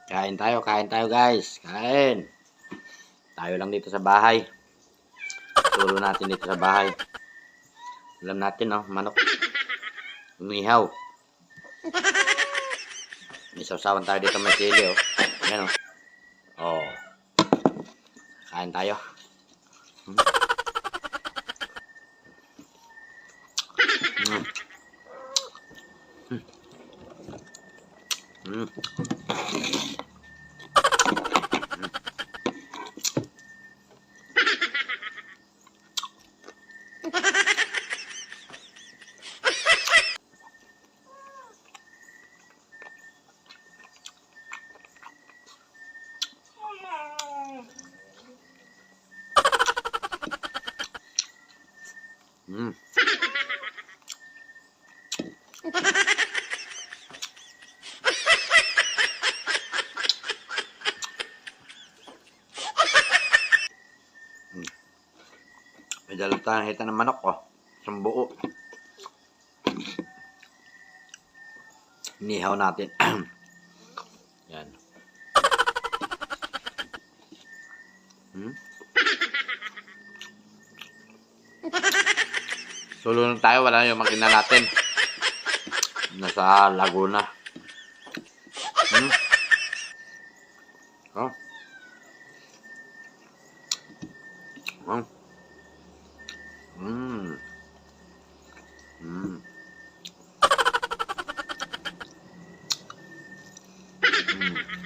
Kain tayo guys. Kain. Tayo lang dito sa bahay. Tulo natin dito sa bahay. Alam natin, no? Manok. Umihaw. May sausawan tayo dito, may sili, oh. Ayan, oh. Oh. Kain tayo. Mm. Mm. Mm. Mm. May dalang tayong hita ng manok, oh. Isang buo. Inihaw natin. Yan. Hmm? Tulungan tayo, wala na yung makina natin. Nasa Laguna. Hmm? Oh. Oh. Hmm. Hmm. Hmm.